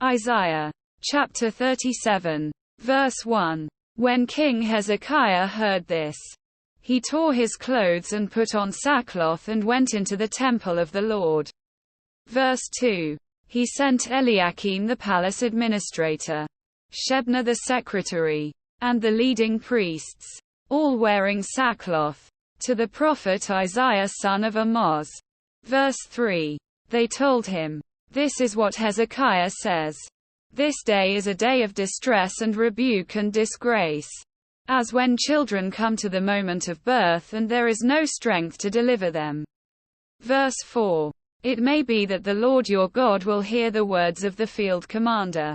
Isaiah chapter 37, verse 1. When King Hezekiah heard this, he tore his clothes and put on sackcloth and went into the temple of the Lord. Verse 2. He sent Eliakim the palace administrator, Shebna the secretary, and the leading priests, all wearing sackcloth, to the prophet Isaiah son of Amoz. Verse 3. They told him, "This is what Hezekiah says. This day is a day of distress and rebuke and disgrace, as when children come to the moment of birth and there is no strength to deliver them." Verse 4. It may be that the Lord your God will hear the words of the field commander,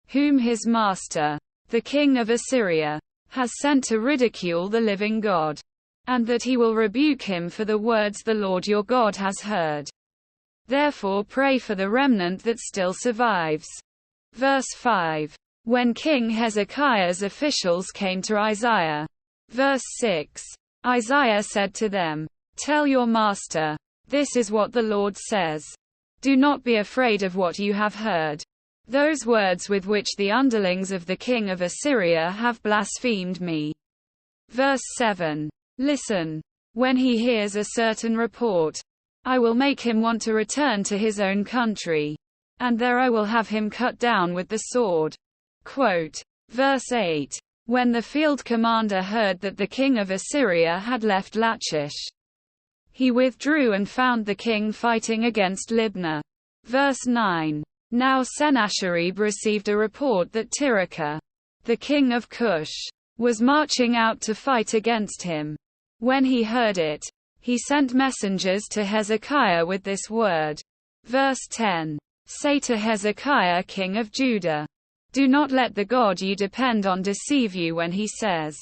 whom his master, the king of Assyria, has sent to ridicule the living God, and that he will rebuke him for the words the Lord your God has heard. Therefore pray for the remnant that still survives. Verse 5. When King Hezekiah's officials came to Isaiah. Verse 6. Isaiah said to them, "Tell your master, this is what the Lord says. Do not be afraid of what you have heard. Those words with which the underlings of the king of Assyria have blasphemed me." Verse 7. Listen. When he hears a certain report, I will make him want to return to his own country, and there I will have him cut down with the sword. Quote. Verse 8. When the field commander heard that the king of Assyria had left Lachish, he withdrew and found the king fighting against Libnah. Verse 9. Now Sennacherib received a report that Tirhakah, the king of Cush, was marching out to fight against him. When he heard it, he sent messengers to Hezekiah with this word. Verse 10. Say to Hezekiah king of Judah, do not let the God you depend on deceive you when he says,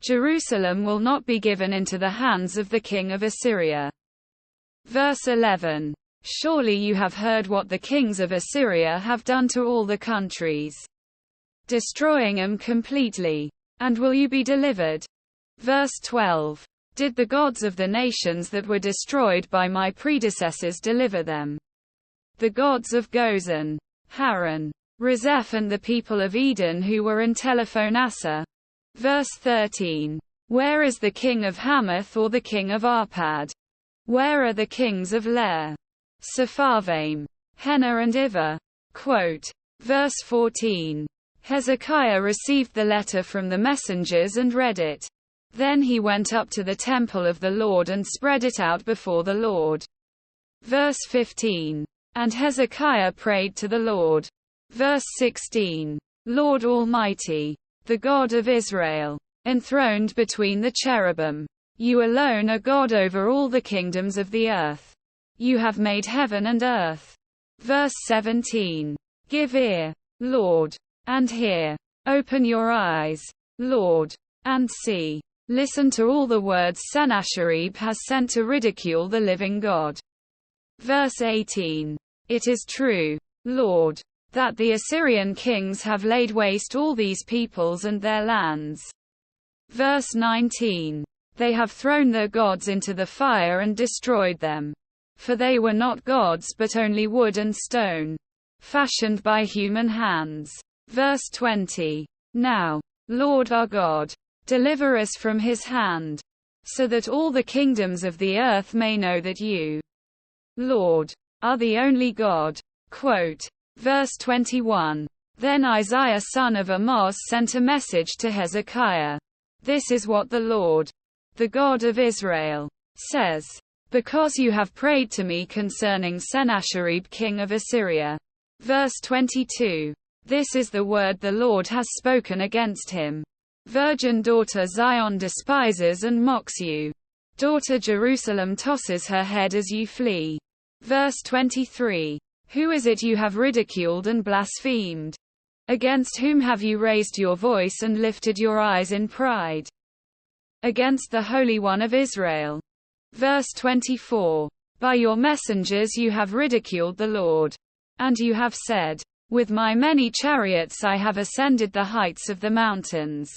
Jerusalem will not be given into the hands of the king of Assyria. Verse 11. Surely you have heard what the kings of Assyria have done to all the countries, destroying them completely. And will you be delivered? Verse 12. Did the gods of the nations that were destroyed by my predecessors deliver them? The gods of Gozan, Haran, Rezeph and the people of Eden who were in Telephonassa. Verse 13. Where is the king of Hamath or the king of Arpad? Where are the kings of Lair, Sepharvaim, Hena and Iva? Quote. Verse 14. Hezekiah received the letter from the messengers and read it. Then he went up to the temple of the Lord and spread it out before the Lord. Verse 15. And Hezekiah prayed to the Lord. Verse 16. Lord Almighty, the God of Israel, enthroned between the cherubim, you alone are God over all the kingdoms of the earth. You have made heaven and earth. Verse 17. Give ear, Lord, and hear. Open your eyes, Lord, and see. Listen to all the words Sennacherib has sent to ridicule the living God. Verse 18. It is true, Lord, that the Assyrian kings have laid waste all these peoples and their lands. Verse 19. They have thrown their gods into the fire and destroyed them. For they were not gods but only wood and stone, fashioned by human hands. Verse 20. Now, Lord our God, deliver us from his hand, so that all the kingdoms of the earth may know that you, Lord, are the only God. Quote. Verse 21. Then Isaiah son of Amoz sent a message to Hezekiah. This is what the Lord, the God of Israel, says. Because you have prayed to me concerning Sennacherib king of Assyria. Verse 22. This is the word the Lord has spoken against him. Virgin daughter Zion despises and mocks you. Daughter Jerusalem tosses her head as you flee. Verse 23. Who is it you have ridiculed and blasphemed? Against whom have you raised your voice and lifted your eyes in pride? Against the Holy One of Israel. Verse 24. By your messengers you have ridiculed the Lord. And you have said, with my many chariots I have ascended the heights of the mountains,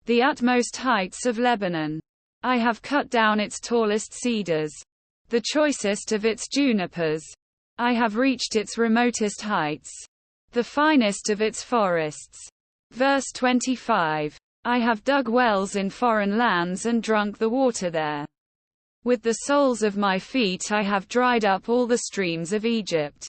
the utmost heights of Lebanon. I have cut down its tallest cedars, the choicest of its junipers. I have reached its remotest heights, the finest of its forests. Verse 25. I have dug wells in foreign lands and drunk the water there. With the soles of my feet I have dried up all the streams of Egypt.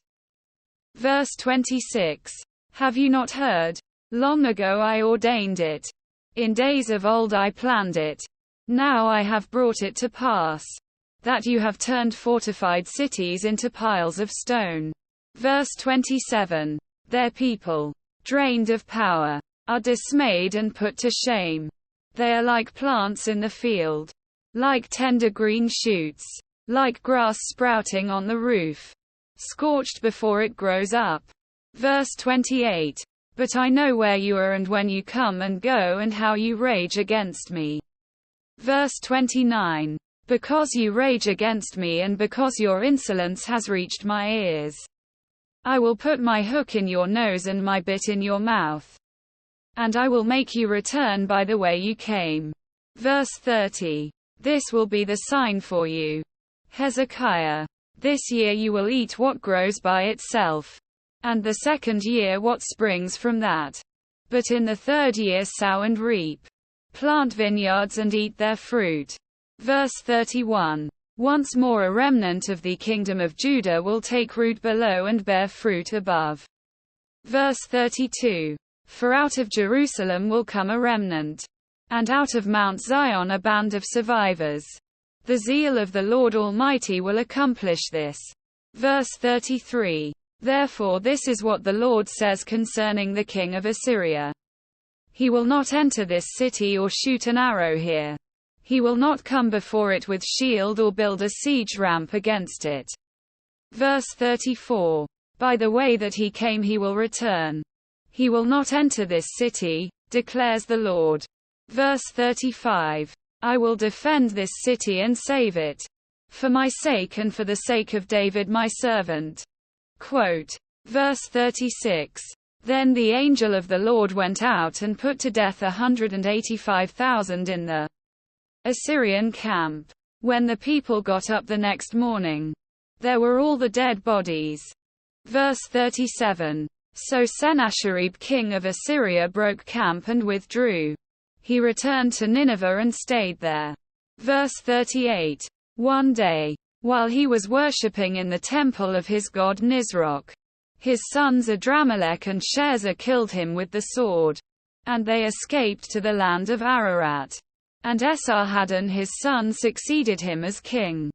Verse 26. Have you not heard? Long ago I ordained it. In days of old I planned it. Now I have brought it to pass, that you have turned fortified cities into piles of stone. Verse 27. Their people, drained of power, are dismayed and put to shame. They are like plants in the field, like tender green shoots, like grass sprouting on the roof, scorched before it grows up. Verse 28. But I know where you are and when you come and go and how you rage against me. Verse 29. Because you rage against me and because your insolence has reached my ears, I will put my hook in your nose and my bit in your mouth, and I will make you return by the way you came. Verse 30. This will be the sign for you, Hezekiah. This year you will eat what grows by itself, and the second year what springs from that. But in the third year sow and reap, plant vineyards and eat their fruit. Verse 31. Once more a remnant of the kingdom of Judah will take root below and bear fruit above. Verse 32. For out of Jerusalem will come a remnant, and out of Mount Zion a band of survivors. The zeal of the Lord Almighty will accomplish this. Verse 33. Therefore this is what the Lord says concerning the king of Assyria. He will not enter this city or shoot an arrow here. He will not come before it with shield or build a siege ramp against it. Verse 34. By the way that he came he will return. He will not enter this city, declares the Lord. Verse 35. I will defend this city and save it, for my sake and for the sake of David my servant. Quote. Verse 36. Then the angel of the Lord went out and put to death 185,000 in the Assyrian camp. When the people got up the next morning, there were all the dead bodies. Verse 37. So Sennacherib king of Assyria broke camp and withdrew. He returned to Nineveh and stayed there. Verse 38. One day, while he was worshipping in the temple of his god Nisroch, his sons Adramelech and Sharezer killed him with the sword, and they escaped to the land of Ararat. And Esarhaddon his son succeeded him as king.